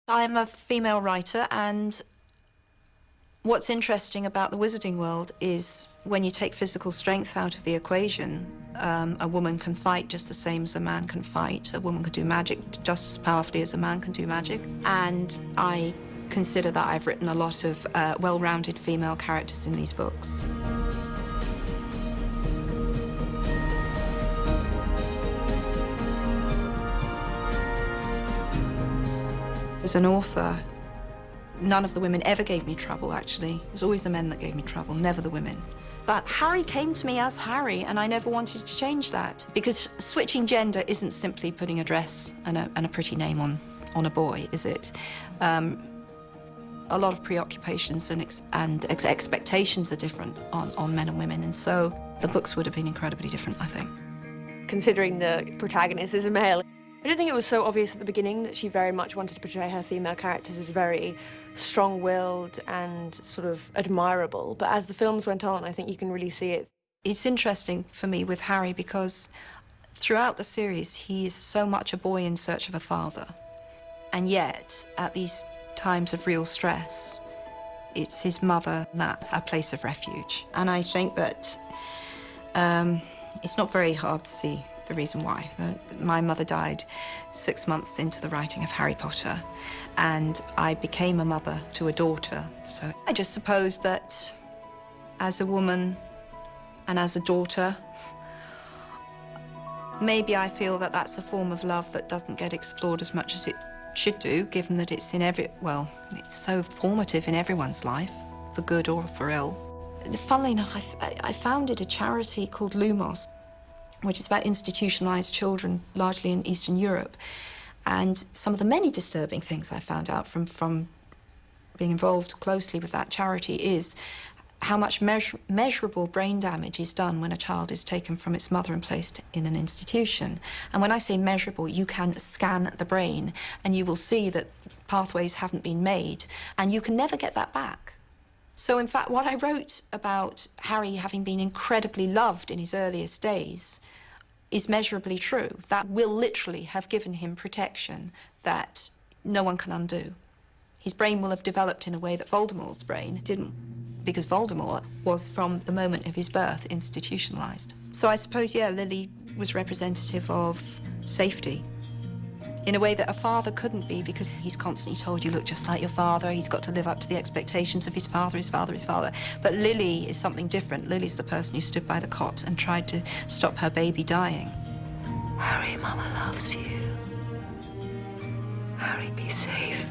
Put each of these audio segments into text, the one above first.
I'm a female writer, and what's interesting about the wizarding world is when you take physical strength out of the equation, a woman can fight just the same as a man can fight. A woman can do magic just as powerfully as a man can do magic. And I consider that I've written a lot of well-rounded female characters in these books. As an author, none of the women ever gave me trouble, actually. It was always the men that gave me trouble, never the women. But Harry came to me as Harry, and I never wanted to change that. Because switching gender isn't simply putting a dress and a pretty name on a boy, is it? A lot of preoccupations and expectations are different on men and women, and so the books would have been incredibly different, I think. Considering the protagonist is a male, I don't think it was so obvious at the beginning that she very much wanted to portray her female characters as very strong-willed and sort of admirable, but as the films went on, I think you can really see it. It's interesting for me with Harry because throughout the series, he is so much a boy in search of a father, and yet, at these times of real stress, it's his mother that's a place of refuge. And I think that it's not very hard to see the reason why. My mother died 6 months into the writing of Harry Potter, and I became a mother to a daughter. So I just suppose that as a woman and as a daughter, maybe I feel that that's a form of love that doesn't get explored as much as it should do, given that it's well, it's so formative in everyone's life, for good or for ill. Funnily enough, I founded a charity called Lumos, which is about institutionalized children, largely in Eastern Europe. And some of the many disturbing things I found out from being involved closely with that charity is how much measurable brain damage is done when a child is taken from its mother and placed in an institution. And when I say measurable, you can scan the brain and you will see that pathways haven't been made, and you can never get that back. So in fact, what I wrote about Harry having been incredibly loved in his earliest days is measurably true. That will literally have given him protection that no one can undo. His brain will have developed in a way that Voldemort's brain didn't, because Voldemort was, from the moment of his birth, institutionalized. So I suppose, yeah, Lily was representative of safety in a way that a father couldn't be, because he's constantly told, you look just like your father, he's got to live up to the expectations of his father, his father, his father. But Lily is something different. Lily's the person who stood by the cot and tried to stop her baby dying. Harry, Mama loves you. Harry, be safe.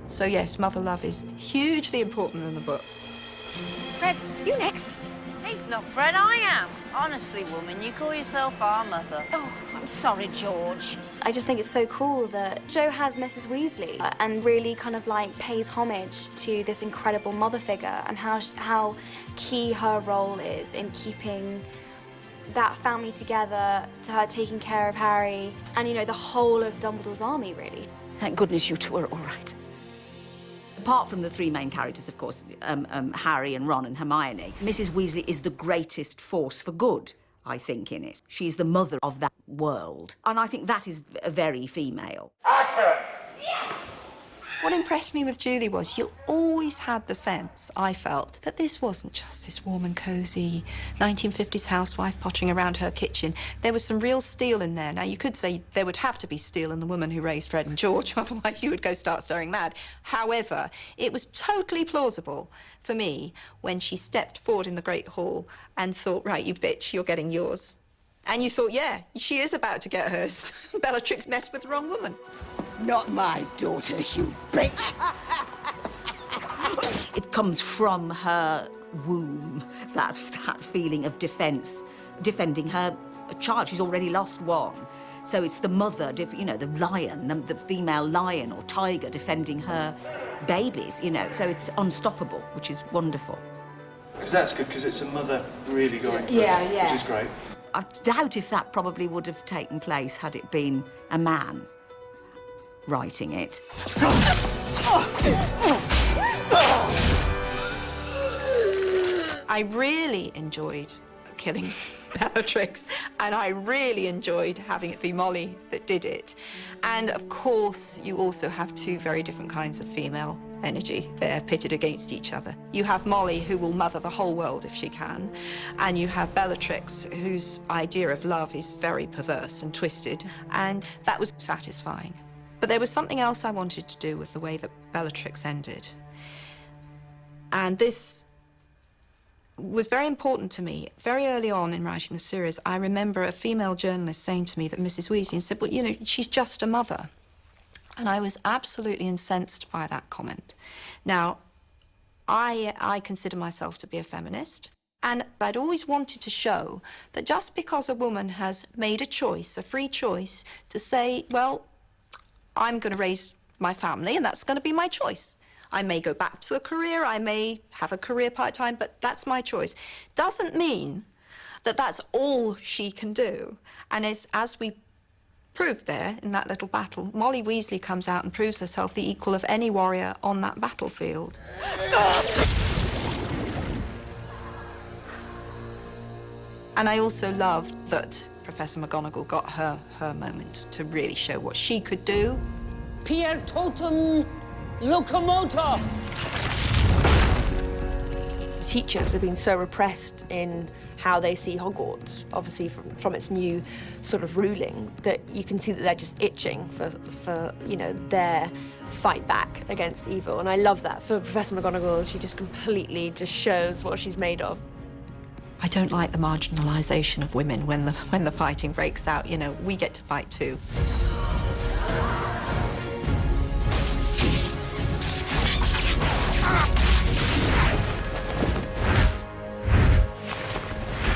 So yes, mother love is hugely important in the books. Fred, you next. He's not Fred, I am. Honestly, woman, you call yourself our mother. Oh, I'm sorry, George. I just think it's so cool that Jo has Mrs. Weasley and really kind of like pays homage to this incredible mother figure and how key her role is in keeping that family together, to her taking care of Harry, and, you know, the whole of Dumbledore's army, really. Thank goodness you two are all right. Apart from the three main characters, of course, Harry and Ron and Hermione, Mrs. Weasley is the greatest force for good, I think, in it. She's the mother of that world. And I think that is very female. Action! Yeah! What impressed me with Julie was you always had the sense, I felt, that this wasn't just this warm and cosy 1950s housewife pottering around her kitchen. There was some real steel in there. Now, you could say there would have to be steel in the woman who raised Fred and George, otherwise you would go start staring mad. However, it was totally plausible for me when she stepped forward in the Great Hall and thought, right, you bitch, you're getting yours. And you thought, yeah, she is about to get hers. Bellatrix messed with the wrong woman. Not my daughter, you bitch! It comes from her womb, that feeling of defence, defending her child. She's already lost one. So it's the mother, you know, the lion, the female lion or tiger defending her babies, you know. So it's unstoppable, which is wonderful. Because that's good, because it's a mother really going for it, which is great. I doubt if that probably would have taken place had it been a man writing it. I really enjoyed killing Bellatrix, and I really enjoyed having it be Molly that did it. And of course, you also have two very different kinds of female energy. They're pitted against each other. You have Molly, who will mother the whole world if she can, and you have Bellatrix, whose idea of love is very perverse and twisted, and that was satisfying. But there was something else I wanted to do with the way that Bellatrix ended. And this was very important to me. Very early on in writing the series, I remember a female journalist saying to me that Mrs. Weasley said, well, you know, she's just a mother. And I was absolutely incensed by that comment. Now, I consider myself to be a feminist, and I'd always wanted to show that just because a woman has made a choice, a free choice, to say, well, I'm going to raise my family, and that's going to be my choice. I may go back to a career, I may have a career part-time, but that's my choice. Doesn't mean that that's all she can do. And as we proved there in that little battle, Molly Weasley comes out and proves herself the equal of any warrior on that battlefield. And I also loved that Professor McGonagall got her moment to really show what she could do. Pier totum locomotor! Teachers have been so repressed in how they see Hogwarts, obviously from its new sort of ruling, that you can see that they're just itching for you know, their fight back against evil. And I love that for Professor McGonagall. She just completely just shows what she's made of. I don't like the marginalisation of women when the fighting breaks out. You know, we get to fight too.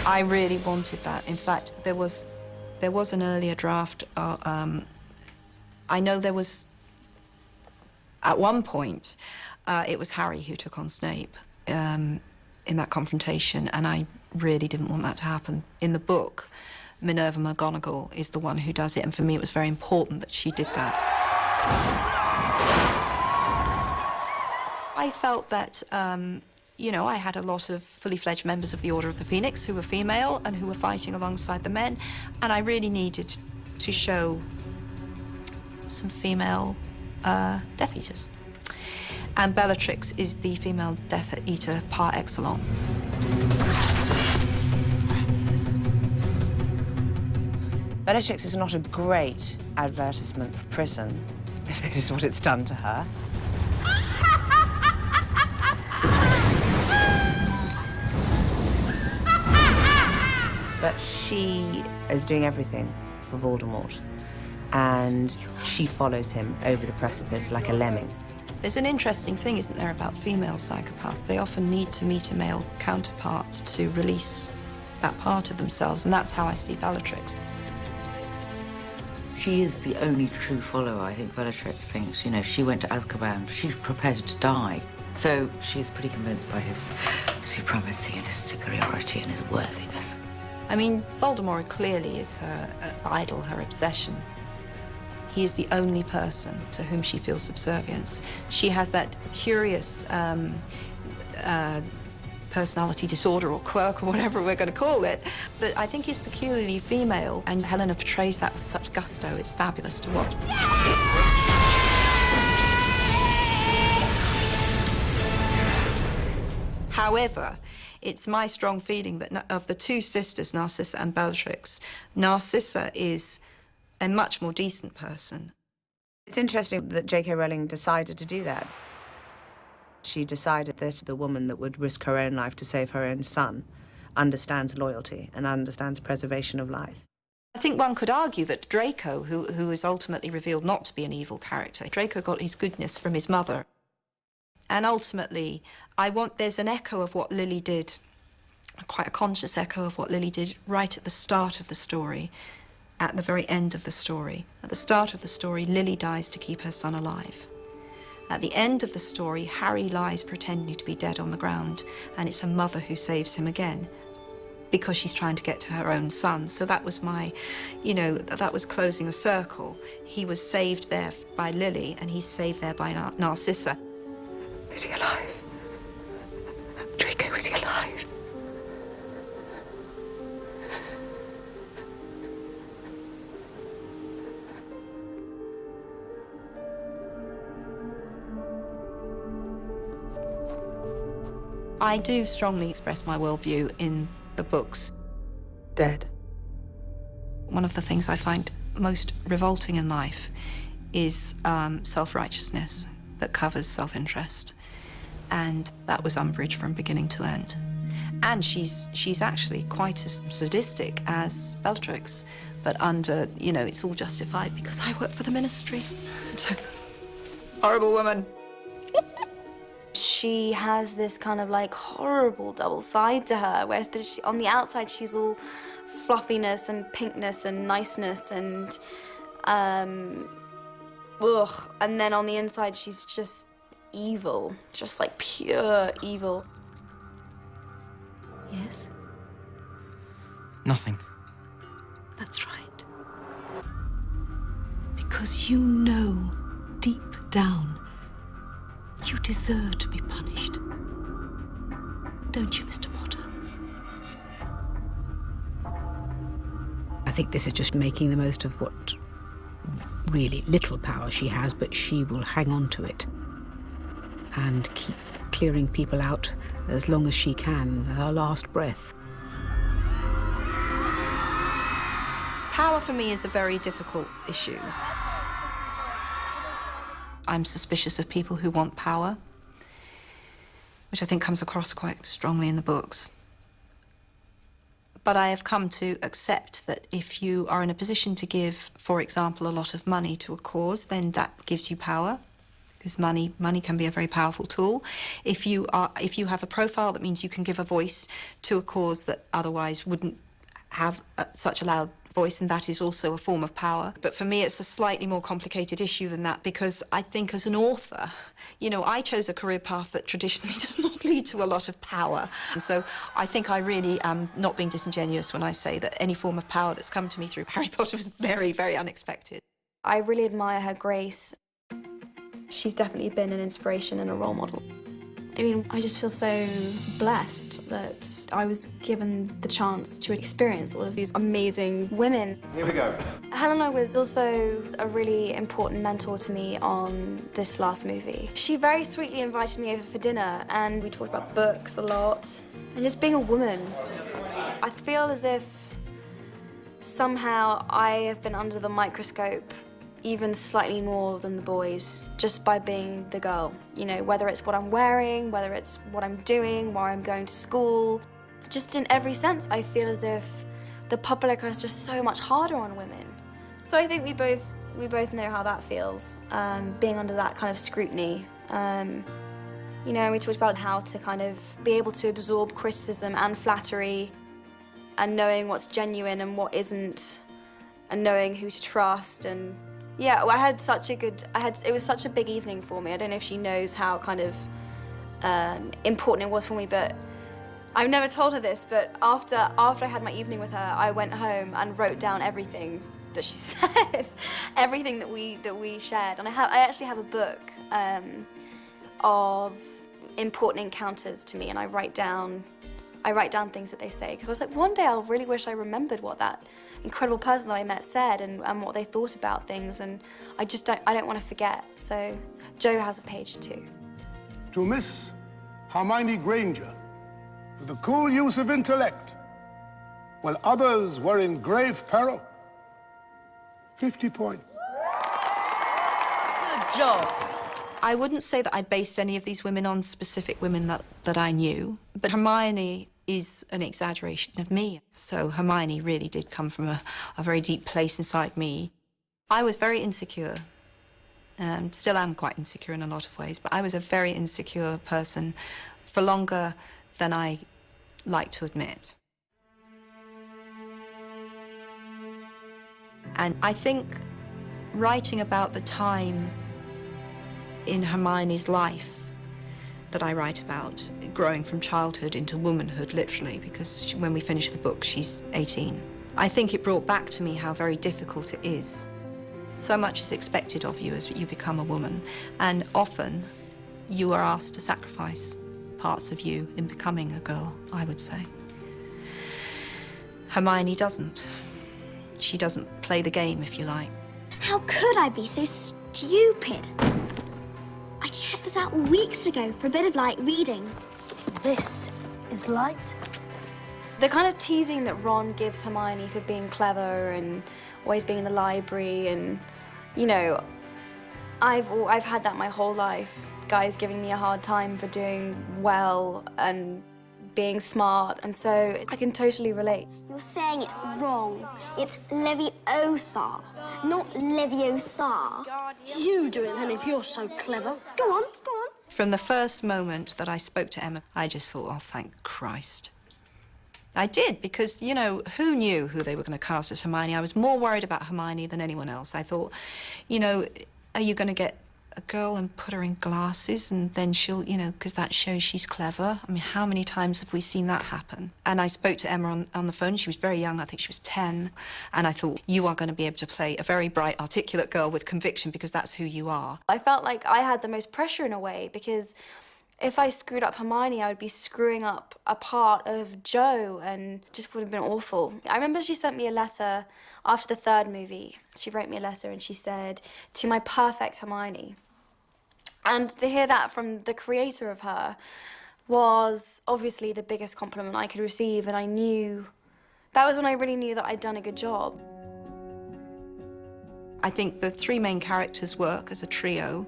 I really wanted that. In fact, there was an earlier draft. I know there was, at one point, it was Harry who took on Snape in that confrontation, and I really didn't want that to happen. In the book, Minerva McGonagall is the one who does it, and for me it was very important that she did that. I felt that you know, I had a lot of fully fledged members of the Order of the Phoenix who were female and who were fighting alongside the men, and I really needed to show some female Death Eaters. And Bellatrix is the female Death Eater par excellence. Bellatrix is not a great advertisement for prison, if this is what it's done to her. But she is doing everything for Voldemort, and she follows him over the precipice like a lemming. There's an interesting thing, isn't there, about female psychopaths? They often need to meet a male counterpart to release that part of themselves, and that's how I see Bellatrix. She is the only true follower, I think Bellatrix thinks. You know, she went to Azkaban, but she's prepared to die. So she's pretty convinced by his supremacy and his superiority and his worthiness. I mean, Voldemort clearly is her idol, her obsession. He is the only person to whom she feels subservience. She has that curious personality disorder or quirk or whatever we're going to call it, that I think is peculiarly female, and Helena portrays that with such gusto. It's fabulous to watch. However, it's my strong feeling that of the two sisters, Narcissa and Bellatrix, Narcissa is a much more decent person. It's interesting that J.K. Rowling decided to do that. She decided that the woman that would risk her own life to save her own son understands loyalty and understands preservation of life. I think one could argue that Draco, who is ultimately revealed not to be an evil character, Draco got his goodness from his mother. And ultimately, there's an echo of what Lily did, quite a conscious echo of what Lily did right at the start of the story, at the very end of the story. At the start of the story, Lily dies to keep her son alive. At the end of the story, Harry lies pretending to be dead on the ground, and it's her mother who saves him again, because she's trying to get to her own son. So that was that was closing a circle. He was saved there by Lily, and he's saved there by Narcissa. Is he alive? Draco, is he alive? I do strongly express my worldview in the books. Dead. One of the things I find most revolting in life is self-righteousness that covers self-interest. And that was Umbridge from beginning to end. And she's actually quite as sadistic as Bellatrix, but under, you know, it's all justified because I work for the ministry. So, horrible woman. She has this kind of like horrible double side to her, where on the outside she's all fluffiness and pinkness and niceness and ugh, and then on the inside she's just evil, just like pure evil. Yes? Nothing. That's right. Because you know, deep down, you deserve to be punished. Don't you, Mr. Potter? I think this is just making the most of what really little power she has, but she will hang on to it and keep clearing people out as long as she can, her last breath. Power for me is a very difficult issue. I'm suspicious of people who want power, which I think comes across quite strongly in the books. But I have come to accept that if you are in a position to give, for example, a lot of money to a cause, then that gives you power, because money can be a very powerful tool. If you have a profile, that means you can give a voice to a cause that otherwise wouldn't have such a loud voice, and that is also a form of power. But for me, it's a slightly more complicated issue than that, because I think as an author, you know, I chose a career path that traditionally does not lead to a lot of power. And so I think I really am not being disingenuous when I say that any form of power that's come to me through Harry Potter was very, very unexpected. I really admire her grace. She's definitely been an inspiration and a role model. I mean, I just feel so blessed that I was given the chance to experience all of these amazing women. Here we go. Helena was also a really important mentor to me on this last movie. She very sweetly invited me over for dinner, and we talked about books a lot. And just being a woman, I feel as if somehow I have been under the microscope even slightly more than the boys, just by being the girl. You know, whether it's what I'm wearing, whether it's what I'm doing, where I'm going to school. Just in every sense, I feel as if the public is just so much harder on women. So I think we both know how that feels, being under that kind of scrutiny. You know, we talked about how to kind of be able to absorb criticism and flattery, and knowing what's genuine and what isn't, and knowing who to trust. And yeah, well, it was such a big evening for me. I don't know if she knows how kind of important it was for me, but I've never told her this, but after I had my evening with her, I went home and wrote down everything that she said, everything that we shared. And I actually have a book of important encounters to me, and I write down things that they say, because I was like, one day I'll really wish I remembered what that incredible person that I met said and what they thought about things, and I don't want to forget. So Jo has a page too. To Miss Hermione Granger, for the cool use of intellect, while others were in grave peril. 50 points. Good job. I wouldn't say that I based any of these women on specific women that I knew, but Hermione is an exaggeration of me. So Hermione really did come from a very deep place inside me. I was very insecure, still am quite insecure in a lot of ways, but I was a very insecure person for longer than I like to admit. And I think writing about the time in Hermione's life that I write about, growing from childhood into womanhood, literally, because when we finish the book, she's 18. I think it brought back to me how very difficult it is. So much is expected of you as you become a woman, and often you are asked to sacrifice parts of you in becoming a girl, I would say. Hermione doesn't. She doesn't play the game, if you like. How could I be so stupid? I checked this out weeks ago for a bit of light reading. This is light. The kind of teasing that Ron gives Hermione for being clever and always being in the library, and, you know, I've had that my whole life. Guys giving me a hard time for doing well and being smart, and so I can totally relate. You're saying it wrong. It's Leviosa, not Leviosa. You do it then if you're so clever. Go on, go on. From the first moment that I spoke to Emma, I just thought, oh, thank Christ. I did, because, you know, who knew who they were going to cast as Hermione? I was more worried about Hermione than anyone else. I thought, you know, are you going to get a girl and put her in glasses and then she'll, you know, because that shows she's clever? I mean, how many times have we seen that happen? And I spoke to Emma on the phone. She was very young. I think she was 10. And I thought, you are going to be able to play a very bright, articulate girl with conviction, because that's who you are. I felt like I had the most pressure in a way, because if I screwed up Hermione, I would be screwing up a part of Jo, and just would have been awful. I remember she sent me a letter after the third movie. She wrote me a letter and she said, "To my perfect Hermione." And to hear that from the creator of her was obviously the biggest compliment I could receive, and I knew, that was when I really knew that I'd done a good job. I think the three main characters work as a trio,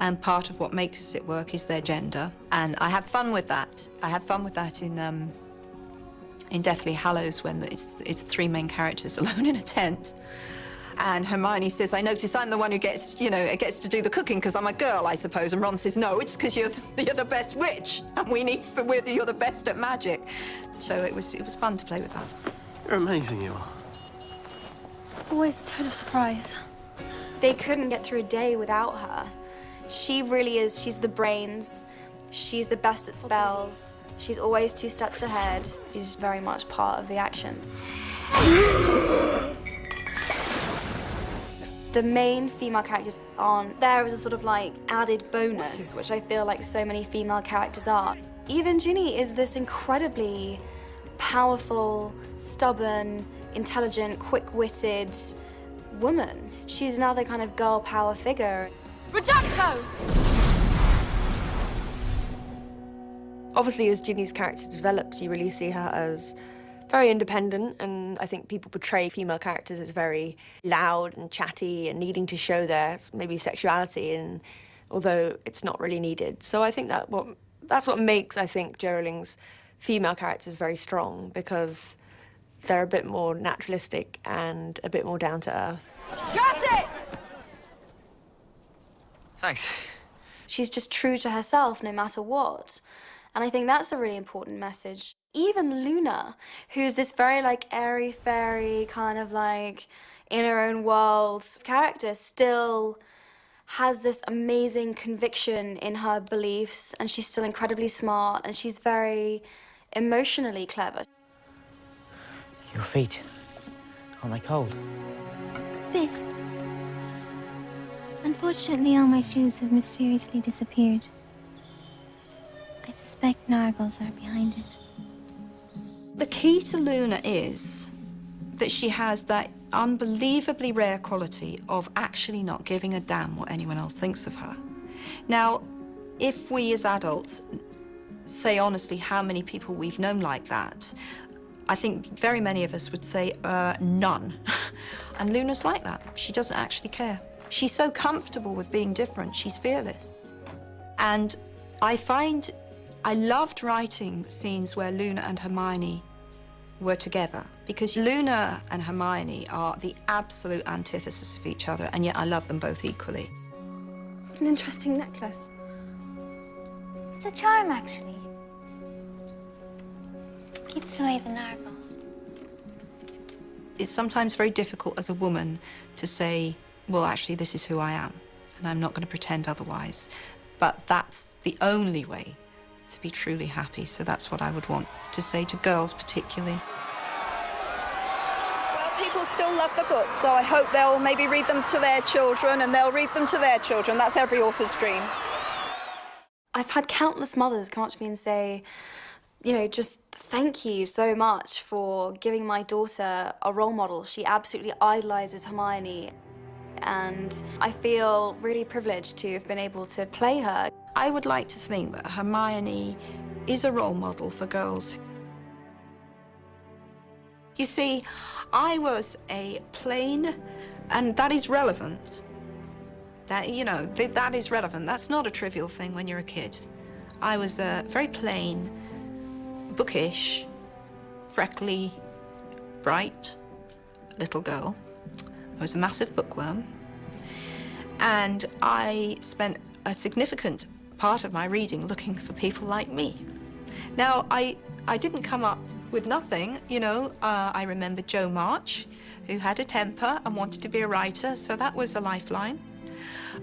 and part of what makes it work is their gender. And I have fun with that. I had fun with that in Deathly Hallows, when it's three main characters alone in a tent. And Hermione says, I notice I'm the one who gets, you know, gets to do the cooking because I'm a girl, I suppose. And Ron says, no, it's because you're the best witch, and you're the best at magic. So it was fun to play with that. You're amazing, you are. Always the tone of surprise. They couldn't get through a day without her. She really is, she's the brains, she's the best at spells, she's always 2 steps ahead. She's very much part of the action. The main female characters aren't there as a sort of like added bonus, which I feel like so many female characters are. Even Ginny is this incredibly powerful, stubborn, intelligent, quick-witted woman. She's another kind of girl power figure. Reducto! Obviously, as Ginny's character develops, you really see her as very independent, and I think people portray female characters as very loud and chatty and needing to show their maybe sexuality, and although it's not really needed. So I think that's what makes, I think, Jo Rowling's female characters very strong, because they're a bit more naturalistic and a bit more down to earth. Shut it! Thanks. She's just true to herself no matter what. And I think that's a really important message. Even Luna, who's this very like airy-fairy kind of like in her own world character, still has this amazing conviction in her beliefs, and she's still incredibly smart, and she's very emotionally clever. Your feet, aren't they cold? Bit. Unfortunately, all my shoes have mysteriously disappeared. I suspect Nargles are behind it. The key to Luna is that she has that unbelievably rare quality of actually not giving a damn what anyone else thinks of her. Now, if we as adults say honestly how many people we've known like that, I think very many of us would say none. And Luna's like that. She doesn't actually care. She's so comfortable with being different. She's fearless. And I loved writing scenes where Luna and Hermione were together, because Luna and Hermione are the absolute antithesis of each other, and yet I love them both equally. What an interesting necklace. It's a charm, actually. Keeps away the Nargles. It's sometimes very difficult as a woman to say, well, actually, this is who I am, and I'm not going to pretend otherwise. But that's the only way to be truly happy, so that's what I would want to say to girls particularly. Well, people still love the books, so I hope they'll maybe read them to their children, and they'll read them to their children. That's every author's dream. I've had countless mothers come up to me and say, you know, just thank you so much for giving my daughter a role model. She absolutely idolizes Hermione, and I feel really privileged to have been able to play her. I would like to think that Hermione is a role model for girls. You see, I was a plain, and that is relevant. That, you know, that is relevant. That's not a trivial thing when you're a kid. I was a very plain, bookish, freckly, bright little girl. I was a massive bookworm. And I spent a significant part of my reading looking for people like me. Now, I didn't come up with nothing, you know. I remember Jo March, who had a temper and wanted to be a writer, so that was a lifeline.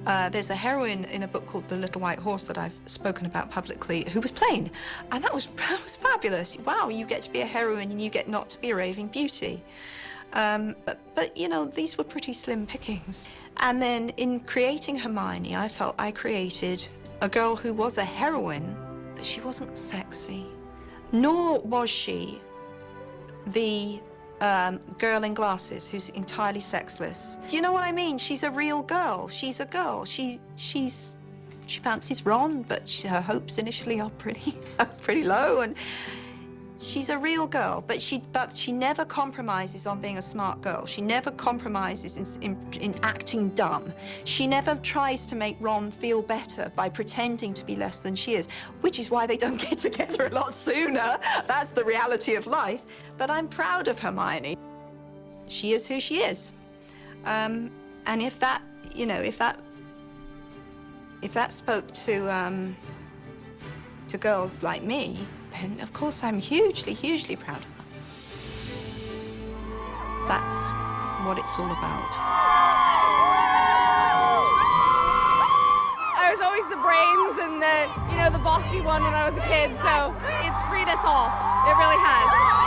There's a heroine in a book called The Little White Horse that I've spoken about publicly, who was plain, and that was fabulous. Wow, you get to be a heroine and you get not to be a raving beauty. But you know, these were pretty slim pickings. And then in creating Hermione, I felt I created a girl who was a heroine, but she wasn't sexy. Nor was she the girl in glasses who's entirely sexless. Do you know what I mean? She's a real girl. She's a girl. She fancies Ron, but her hopes initially are pretty low, and she's a real girl. But she never compromises on being a smart girl. She never compromises in acting dumb. She never tries to make Ron feel better by pretending to be less than she is, which is why they don't get together a lot sooner. That's the reality of life. But I'm proud of Hermione. She is who she is. And if that, you know, if that spoke to girls like me, then of course I'm hugely, hugely proud of that. That's what it's all about. I was always the brains and the, you know, the bossy one when I was a kid, so it's freed us all. It really has.